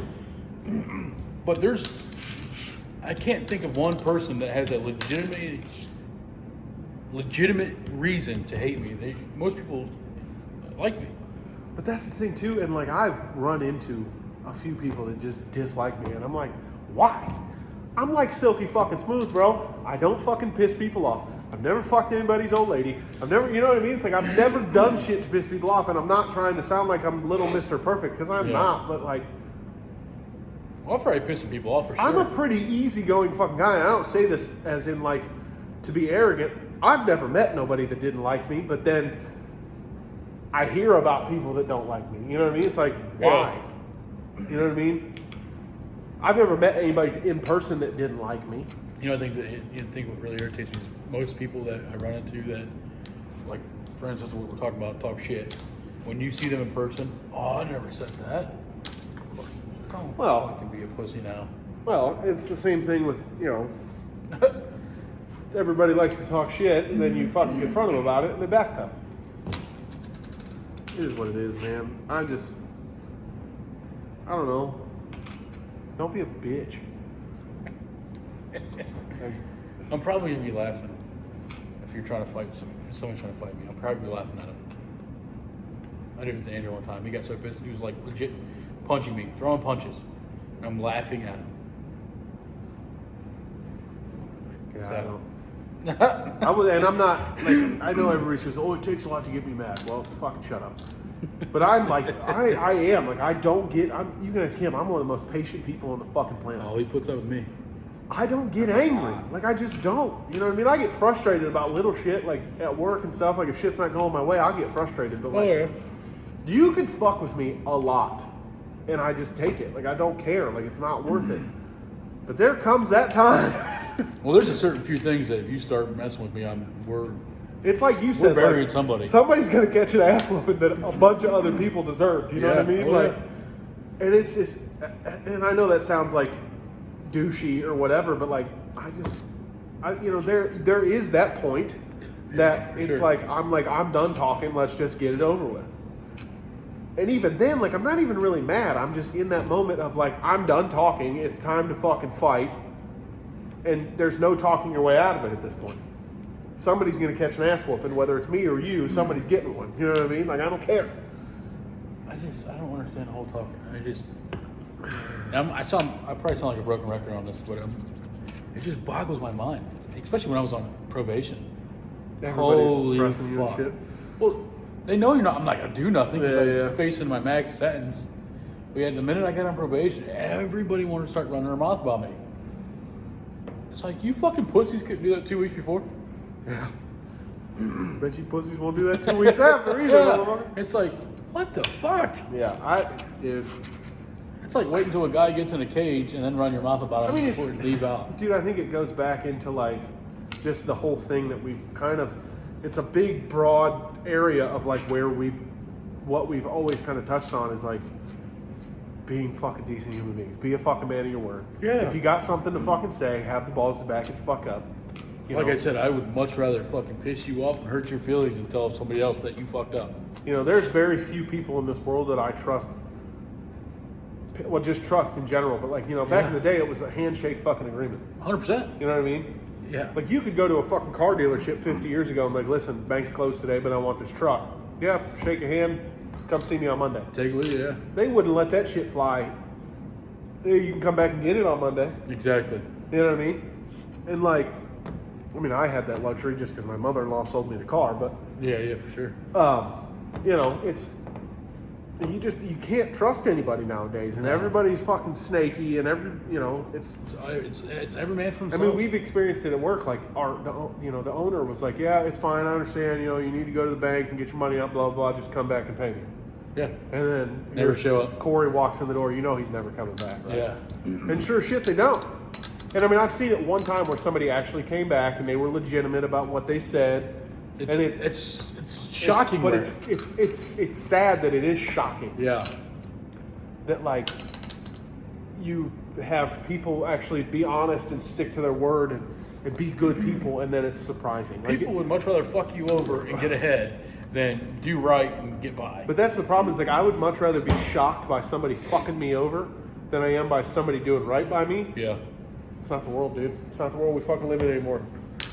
But I can't think of one person that has a legitimate reason to hate me. Most people like me. but that's the thing too. And like, I've run into a few people that just dislike me, and I'm like, why? I'm like silky fucking smooth, bro. I don't fucking piss people off. I've never fucked anybody's old lady. I've never, you know what I mean? It's like I've never done shit to piss people off, and I'm not trying to sound like I'm little Mr. Perfect, because I'm not. But like, Well, I'm probably pissing people off for sure. I'm a pretty easygoing fucking guy. And I don't say this as in like to be arrogant. I've never met nobody that didn't like me, but then I hear about people that don't like me. You know what I mean? It's like, why? You know what I mean? I've never met anybody in person that didn't like me. You know, I think what really irritates me is most people that I run into that, like, for instance, what we're talking about, talk shit. When you see them in person, oh, I never said that. Oh, Well- I can be a pussy now. Well, it's the same thing with, you know, everybody likes to talk shit, and then you fucking confront them about it, and they backpedal. It is what it is, man. I don't know. Don't be a bitch. I'm probably gonna be laughing if you're trying to fight if someone's trying to fight me. I'll probably be laughing at him. I did it to Andrew one time. He got so pissed. He was like legit punching me, throwing punches. And I'm laughing at him. Yeah, So- and I'm not, like, I know everybody says, oh, it takes a lot to get me mad. Well, fucking shut up. But I'm like, I am. Like, I don't get, you can ask him, I'm one of the most patient people on the fucking planet. Oh, he puts up with me. I don't get angry. Like, I just don't. You know what I mean? I get frustrated about little shit, like at work and stuff. Like, if shit's not going my way, I'll get frustrated. But, like, you can fuck with me a lot, and I just take it. Like, I don't care. Like, it's not worth it. But there comes that time. Well, there's a certain few things that if you start messing with me, It's like you said, we're burying like, somebody. Somebody's gonna catch an ass whooping that a bunch of other people deserved. You know what I mean? Oh, Like, yeah. and it's just, and I know that sounds like douchey or whatever, but like, there is that point that it's sure. like I'm done talking. Let's just get it over with. And even then, like, I'm not even really mad. I'm just in that moment of like, I'm done talking. It's time to fucking fight. And there's no talking your way out of it at this point. Somebody's going to catch an ass whooping, whether it's me or you. Somebody's getting one. You know what I mean? Like, I don't care. I don't understand the whole talking. I probably sound like a broken record on this, but it just boggles my mind, especially when I was on probation. Everybody's pressing you and fuck. shit. Well, they know you're not. I'm not gonna do nothing because Yeah. I'm facing my max sentence. But yeah, the minute I got on probation, everybody wanted to start running their mouth about me. It's like, you fucking pussies couldn't do that 2 weeks before. Yeah. Bet you pussies won't do that 2 weeks after either, motherfucker. It's like, what the fuck? Yeah, dude. It's like waiting until a guy gets in a cage and then run your mouth about him before you leave out. Dude, I think it goes back into like just the whole thing that we've kind of, it's a big, broad area of like what we've always kind of touched on is like being fucking decent human beings. Be a fucking man of your word. Yeah. If you got something to fucking say, have the balls to back it the fuck up. Like I said, I would much rather fucking piss you off and hurt your feelings and tell somebody else that you fucked up. You know, there's very few people in this world that I trust. Well, just trust in general. But like, back in the day, it was a handshake fucking agreement. 100%. You know what I mean? Yeah. Like, you could go to a fucking car dealership 50 years ago and like, listen, bank's closed today, but I want this truck. Yeah, shake a hand. Come see me on Monday. Take it with you, yeah. They wouldn't let that shit fly. Yeah, you can come back and get it on Monday. Exactly. You know what I mean? And like, I had that luxury just because my mother-in-law sold me the car, but Yeah, for sure. it's you can't trust anybody nowadays, and everybody's fucking snaky, and It's every man for I himself. mean, we've experienced it at work. Like the owner was like, "Yeah, it's fine. I understand. You need to go to the bank and get your money out. Blah blah. Just come back and pay me." Yeah. And then Never show up. Corey walks in the door. He's never coming back. Right? Yeah. And sure shit, they don't. And I mean, I've seen it one time where somebody actually came back and they were legitimate about what they said. It's shocking. But it's sad that it is shocking. Yeah. That like you have people actually be honest and stick to their word and be good people, and then it's surprising. Like People would much rather fuck you over and get ahead than do right and get by. But that's the problem. Is like I would much rather be shocked by somebody fucking me over than I am by somebody doing right by me. Yeah. It's not the world, dude. It's not the world we fucking live in anymore.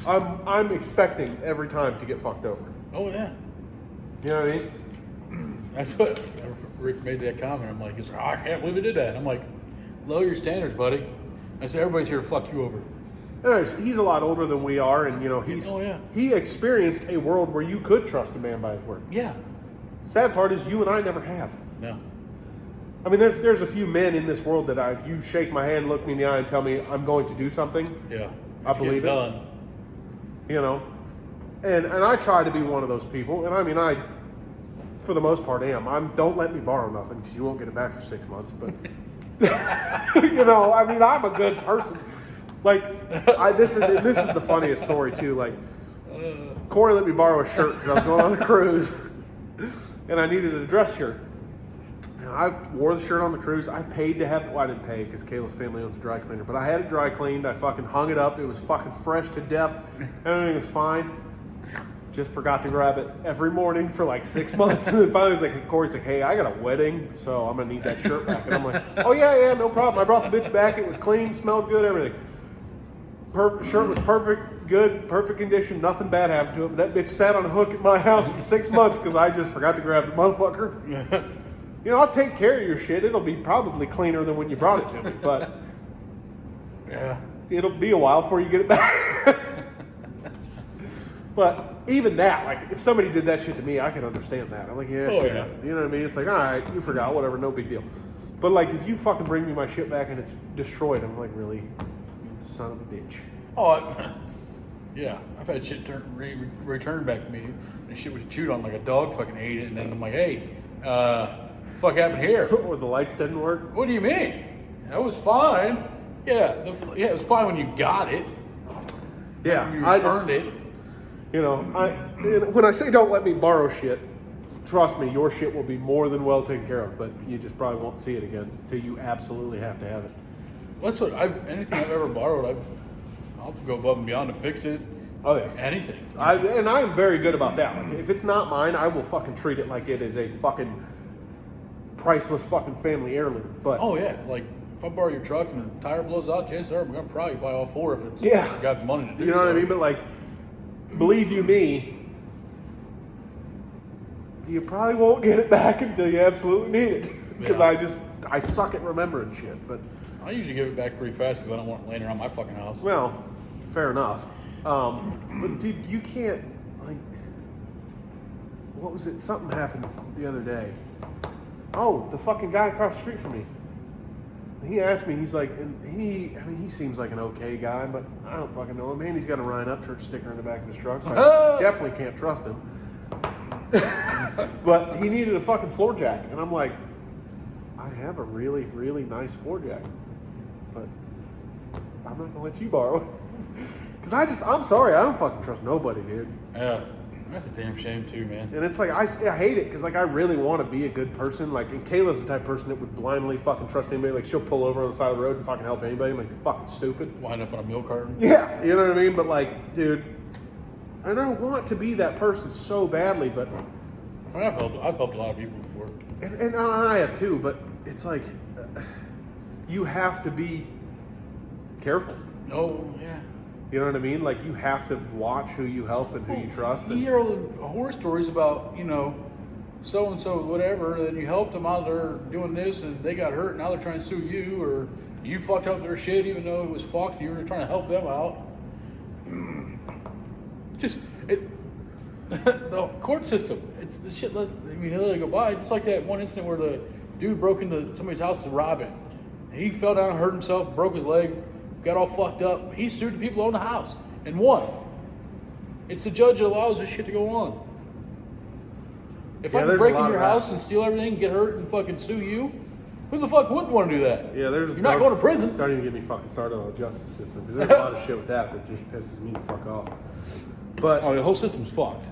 I'm expecting every time to get fucked over. Oh yeah. You know what I mean? That's what Rick made that comment. I'm like, I can't believe he did that. I'm like, lower your standards, buddy. I said, everybody's here to fuck you over. Anyways, he's a lot older than we are, and he experienced a world where you could trust a man by his word. Yeah. Sad part is you and I never have. No. I mean, there's a few men in this world that you shake my hand, look me in the eye, and tell me I'm going to do something. Yeah. I believe it. Done. And I try to be one of those people, and I mean, I, for the most part, am. Don't let me borrow nothing because you won't get it back for 6 months. But I mean, I'm a good person. Like, this is the funniest story too. Like, Corey let me borrow a shirt because I was going on a cruise, and I needed a dress shirt. And I wore the shirt on the cruise. I paid to have it. Well, I didn't pay because Kayla's family owns a dry cleaner. But I had it dry cleaned. I fucking hung it up. It was fucking fresh to death. Everything was fine. Just forgot to grab it every morning for like 6 months. And then finally, Corey's like, hey, I got a wedding, so I'm going to need that shirt back. And I'm like, oh, yeah, no problem. I brought the bitch back. It was clean, smelled good, everything. Shirt was perfect, good, perfect condition. Nothing bad happened to it. But that bitch sat on a hook at my house for 6 months because I just forgot to grab the motherfucker. I'll take care of your shit. It'll be probably cleaner than when you brought it to me. But yeah, it'll be a while before you get it back. But even that, like, if somebody did that shit to me, I can understand that. I'm like, yeah, shit happened. You know what I mean? It's like, all right, you forgot, whatever, no big deal. But like, if you fucking bring me my shit back and it's destroyed, I'm like, really, you son of a bitch. Oh, yeah. I've had shit returned back to me, and shit was chewed on like a dog fucking ate it, and then I'm like, hey, fuck happened here? Or the lights didn't work. What do you mean? That was fine. Yeah, yeah, it was fine when you got it. Yeah, You I returned it. You know, when I say don't let me borrow shit, trust me, your shit will be more than well taken care of. But you just probably won't see it again until you absolutely have to have it. That's what anything I've ever borrowed, I'll go above and beyond to fix it. Oh yeah, Anything. and I'm very good about that. Like, if it's not mine, I will fucking treat it like it is a fucking priceless fucking family heirloom. But Oh yeah, like if I borrow your truck and the tire blows out, chances are I'm gonna probably buy all four if it's got the money to do. You know what I mean? But like, believe you me, you probably won't get it back until you absolutely need it. Because I suck at remembering shit. But I usually give it back pretty fast because I don't want it laying around my fucking house. well, fair enough. But dude, you can't, like, what was it? Something happened the other day. Oh, the fucking guy across the street from me. He asked me, he's like, and he seems like an okay guy, but I don't fucking know him. Man, he's got a Ryan Upchurch sticker in the back of his truck, so I definitely can't trust him. But he needed a fucking floor jack, and I'm like, I have a really, really nice floor jack, but I'm not gonna let you borrow it. Because I'm sorry, I don't fucking trust nobody, dude. Yeah, that's a damn shame too, man. And it's like, I hate it, because like I really want to be a good person. Like, and Kayla's the type of person that would blindly fucking trust anybody. Like, she'll pull over on the side of the road and fucking help anybody. I'm like, you're fucking stupid. Wind up on a milk carton. Yeah, you know what I mean? But like, dude, I don't want to be that person so badly, but... I've helped a lot of people before. And I have too, but it's like, you have to be careful. Oh, yeah. You know what I mean? Like, you have to watch who you help and who you trust. You hear all the horror stories about, so-and-so, whatever, and you helped them out there doing this, and they got hurt, and now they're trying to sue you, or you fucked up their shit even though it was fucked, you were trying to help them out. The court system, it's the shit, let it go by. It's like that one incident where the dude broke into somebody's house to rob it. He fell down, hurt himself, broke his leg, got all fucked up. He sued the people who own the house and won. It's the judge that allows this shit to go on. If I can break into your house and steal everything, get hurt, and fucking sue you, who the fuck wouldn't want to do that? Yeah, you're not going to prison. Don't even get me fucking started on the justice system, because there's a lot of shit with that just pisses me the fuck off. But the whole system's fucked.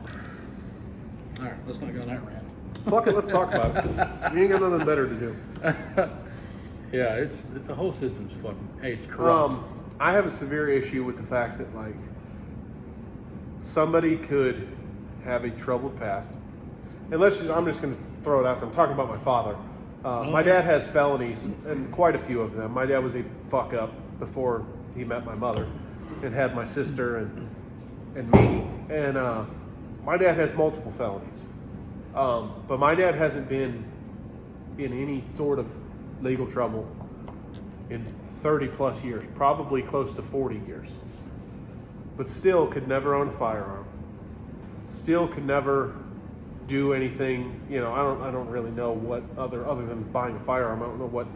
All right, let's not go on that rant. Fuck it, let's talk about it. We ain't got nothing better to do. Yeah, it's the whole system's fucking. Hey, it's corrupt. I have a severe issue with the fact that like somebody could have a troubled past. And I'm just going to throw it out there. I'm talking about my father. My dad has felonies, and quite a few of them. My dad was a fuck up before he met my mother, and had my sister and me. And my dad has multiple felonies, but my dad hasn't been in any sort of legal trouble in 30 plus years, probably close to 40 years. But still could never own a firearm. Still could never do anything. I don't really know what other than buying a firearm. I don't know what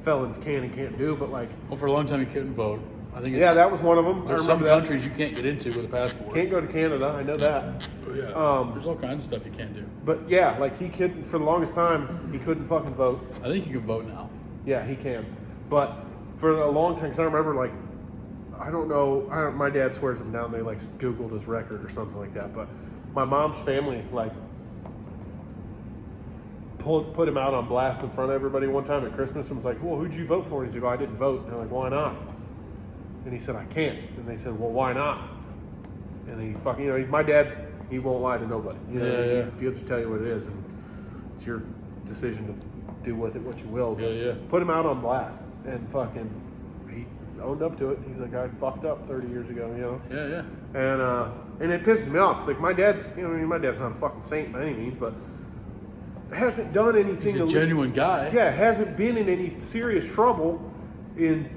felons can and can't do. But like, well, for a long time you couldn't vote. I think. Yeah, that was one of them. There's some countries you can't get into with a passport. Can't go to Canada. I know that. Oh, yeah. There's all kinds of stuff you can't do. But yeah, like he couldn't for the longest time. He couldn't fucking vote. I think you can vote now. Yeah, he can. But for a long time, because I remember like, I don't know. My dad swears him down. They like Googled his record or something like that. But my mom's family like put him out on blast in front of everybody one time at Christmas and was like, "Well, who'd you vote for?" And he's like, "Oh, I didn't vote." And they're like, "Why not?" And he said, "I can't." And they said, "Well, why not?" And he fucking, my dad's, he won't lie to nobody. He'll just tell you what it is, and it's your decision to do with it what you will. But put him out on blast, and fucking, he owned up to it. He's like, "I fucked up 30 years ago," Yeah. And it pisses me off. It's like my dad's, my dad's not a fucking saint by any means, but hasn't done anything. He's a genuine guy. Yeah, hasn't been in any serious trouble in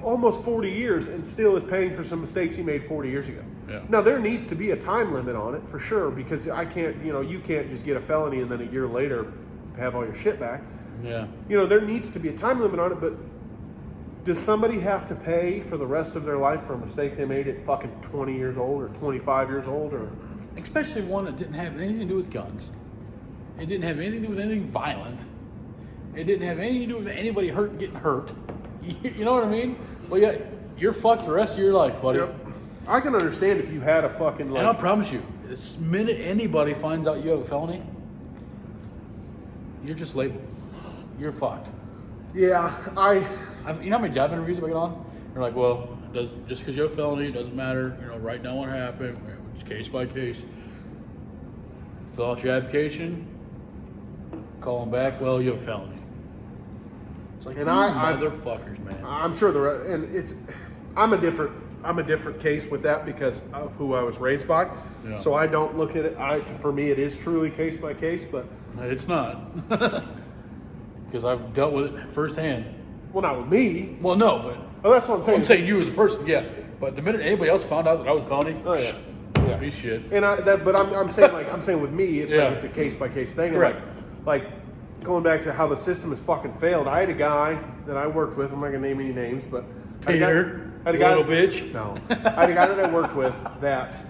almost 40 years, and still is paying for some mistakes he made 40 years ago. Yeah. Now there needs to be a time limit on it for sure, because I can't, you can't just get a felony and then a year later have all your shit back. Yeah. There needs to be a time limit on it, but does somebody have to pay for the rest of their life for a mistake they made at fucking 20 years old or 25 years old? Or especially one that didn't have anything to do with guns. It didn't have anything to do with anything violent. It didn't have anything to do with anybody getting hurt. You know what I mean? Well, yeah, you're fucked the rest of your life, buddy. Yep. I can understand if you had a fucking like. And I promise you, the minute anybody finds out you have a felony, you're just labeled. You're fucked. Yeah, You know how many job interviews I get on? They're like, well, just because you have a felony doesn't matter. You know, write down what happened. It's case by case. Fill out your application. Call them back. Well, you have a felony. It's like, motherfuckers, man. I'm sure I'm a different case with that because of who I was raised by. Yeah. So I don't look at it. For me, it is truly case by case, but It's not. Because I've dealt with it firsthand. well, not with me. Well, no, but Oh, that's what I'm saying. I'm saying you as a person, yeah. But the minute anybody else found out that I was felony, Oh yeah, yeah. be shit. And I'm saying with me, it's Yeah. like it's a case by case thing. Correct. And like going back to how the system has fucking failed. I had a guy that I worked with. I'm not gonna name any names, but Peter, I had a guy, little bitch. No, I had a guy that I worked with that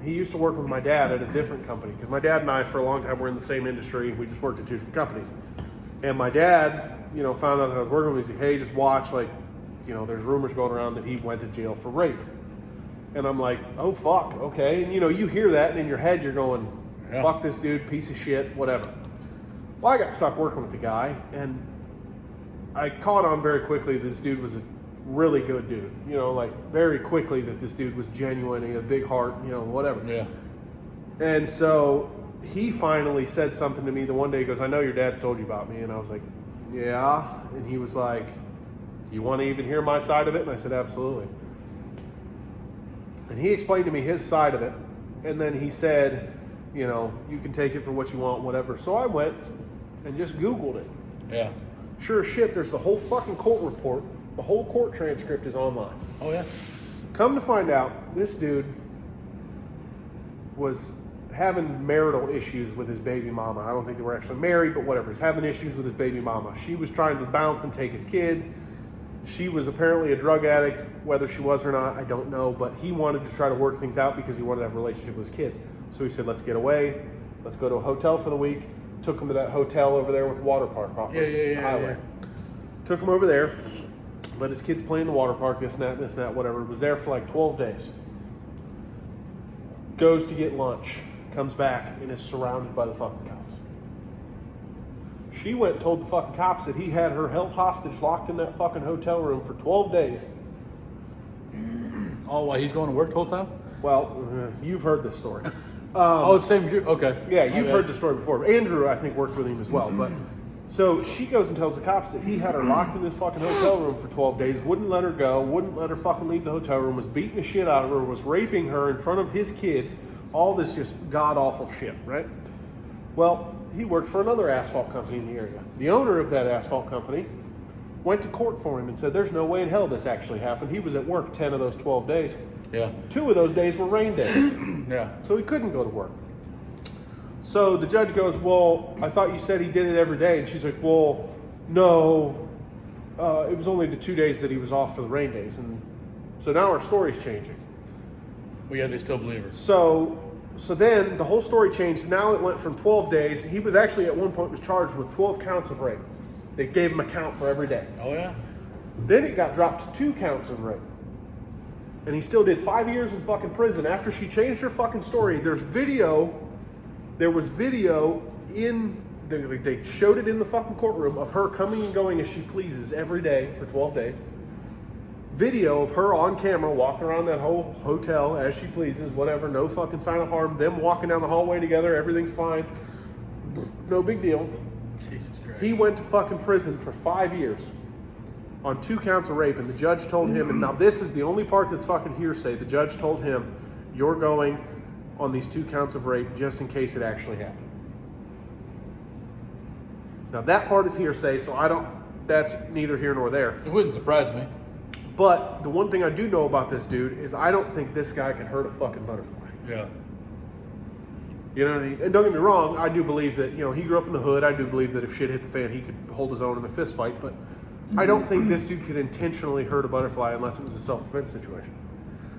he used to work with my dad at a different company because my dad and I for a long time were in the same industry. We just worked at two different companies. And my dad, found out that I was working with him. He's like, hey, just watch, there's rumors going around that he went to jail for rape. And I'm like, oh, fuck, okay. And, you hear that, and in your head you're going, Yeah. fuck this dude, piece of shit, whatever. Well, I got stuck working with the guy, and I caught on very quickly this dude was a really good dude. Very quickly that this dude was genuine, he had a big heart, whatever. Yeah. And so he finally said something to me the one day. He goes, I know your dad told you about me. And I was like, yeah. And he was like, do you want to even hear my side of it? And I said, absolutely. And he explained to me his side of it. And then he said, you can take it for what you want, whatever. So I went and just Googled it. Yeah. Sure as shit, there's the whole fucking court report. The whole court transcript is online. Oh, yeah. Come to find out, this dude was having marital issues with his baby mama. I don't think they were actually married, but whatever. He's having issues with his baby mama. She was trying to bounce and take his kids. She was apparently a drug addict. Whether she was or not, I don't know. But he wanted to try to work things out because he wanted to have a relationship with his kids. So he said, let's get away. Let's go to a hotel for the week. Took him to that hotel over there with the water park off the highway. Yeah. Took him over there. Let his kids play in the water park, this and that, whatever. Was there for like 12 days. Goes to get lunch. Comes back and is surrounded by the fucking cops. She went and told the fucking cops that he had her held hostage locked in that fucking hotel room for 12 days. Oh, why, he's going to work the whole time? Well, you've heard this story. Same dude. Okay. Yeah, you've heard the story before. Andrew, I think, worked with him as well. But so she goes and tells the cops that he had her locked in this fucking hotel room for 12 days, wouldn't let her go, wouldn't let her fucking leave the hotel room, was beating the shit out of her, was raping her in front of his kids. All this just god-awful shit, right? Well, he worked for another asphalt company in the area. The owner of that asphalt company went to court for him and said, there's no way in hell this actually happened. He was at work 10 of those 12 days. Yeah. 2 of those days were rain days. Yeah. So he couldn't go to work. So the judge goes, well, I thought you said he did it every day. And she's like, well, no, it was only the 2 days that he was off for the rain days. And so now our story's changing. Well, yeah, they still believe her. So then the whole story changed. Now it went from 12 days. He was actually at one point was charged with 12 counts of rape. They gave him a count for every day. Oh, yeah? Then it got dropped to 2 counts of rape. And he still did 5 years in fucking prison. After she changed her fucking story, there was video in, they showed it in the fucking courtroom of her coming and going as she pleases every day for 12 days. Video of her on camera walking around that whole hotel as she pleases, whatever, no fucking sign of harm, them walking down the hallway together, everything's fine, no big deal. Jesus Christ. He went to fucking prison for 5 years on 2 counts of rape, and the judge told him, and now this is the only part that's fucking hearsay, the judge told him, you're going on these 2 counts of rape just in case it actually happened. Now that part is hearsay, so that's neither here nor there. It wouldn't surprise me. But the one thing I do know about this dude is I don't think this guy could hurt a fucking butterfly. Yeah. You know what I mean? And don't get me wrong, I do believe that, he grew up in the hood. I do believe that if shit hit the fan, he could hold his own in a fist fight. But I don't think this dude could intentionally hurt a butterfly unless it was a self-defense situation.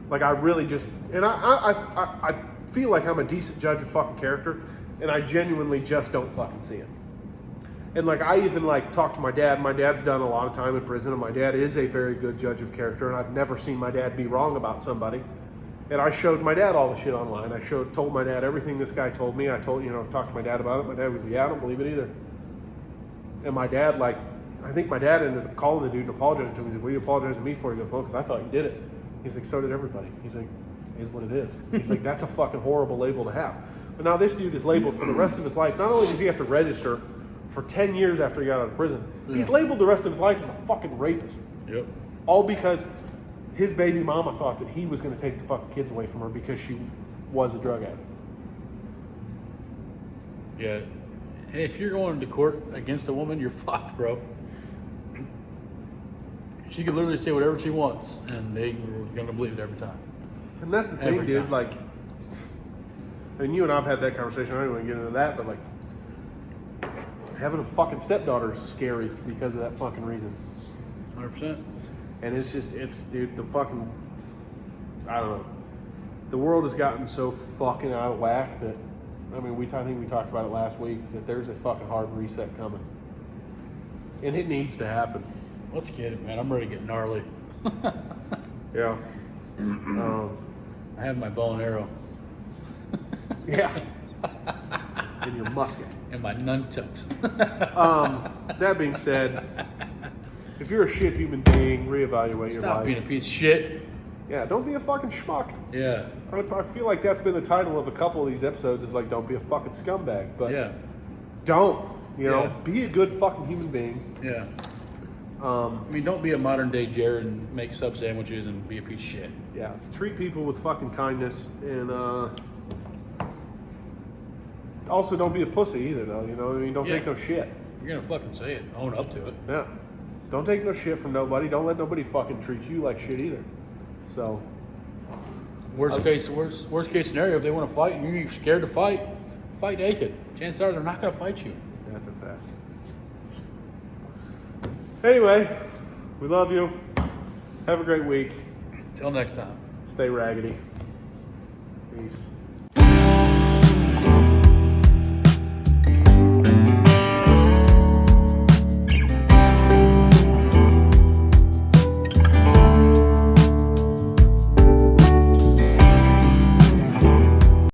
Like, I really just... And I feel like I'm a decent judge of fucking character, and I genuinely just don't fucking see it. And like I even like talked to my dad. My dad's done a lot of time in prison, and my dad is a very good judge of character. And I've never seen my dad be wrong about somebody. And I showed my dad all the shit online. Told my dad everything this guy told me. I talked to my dad about it. My dad was, yeah, I don't believe it either. And my dad, like, I think my dad ended up calling the dude and apologizing to him. He's like, what are you apologizing to me for? He goes, well, because I thought you did it. He's like, so did everybody. He's like, it is what it is. He's like, that's a fucking horrible label to have. But now this dude is labeled for the rest of his life. Not only does he have to register for 10 years after he got out of prison, he's labeled the rest of his life as a fucking rapist. Yep. All because his baby mama thought that he was going to take the fucking kids away from her because she was a drug addict. Yeah. And if you're going to court against a woman, you're fucked, bro. She could literally say whatever she wants, and they were going to believe it every time. And that's the thing, dude. Like, and you and I've had that conversation. I don't even get into that, but like, having a fucking stepdaughter is scary because of that fucking reason. 100%. And dude, the fucking, I don't know. The world has gotten so fucking out of whack that, I mean, I think we talked about it last week, that there's a fucking hard reset coming. And it needs to happen. Let's get it, man. I'm ready to get gnarly. Yeah. I have my bow and arrow. Yeah. And your musket. And my nunchucks. That being said, if you're a shit human being, reevaluate your life. Stop being a piece of shit. Yeah, don't be a fucking schmuck. Yeah. I feel like that's been the title of a couple of these episodes is like, don't be a fucking scumbag. But yeah. Don't. Be a good fucking human being. Yeah. I mean, don't be a modern day Jared and make sub sandwiches and be a piece of shit. Yeah. Treat people with fucking kindness and also don't be a pussy either, though. You know what I mean? Don't take no shit. You're gonna fucking say it. Own up to it. Yeah. Don't take no shit from nobody. Don't let nobody fucking treat you like shit either. So. Worst case scenario, if they want to fight and you're scared to fight naked. Chances are they're not gonna fight you. That's a fact. Anyway, we love you. Have a great week. Till next time. Stay raggedy. Peace.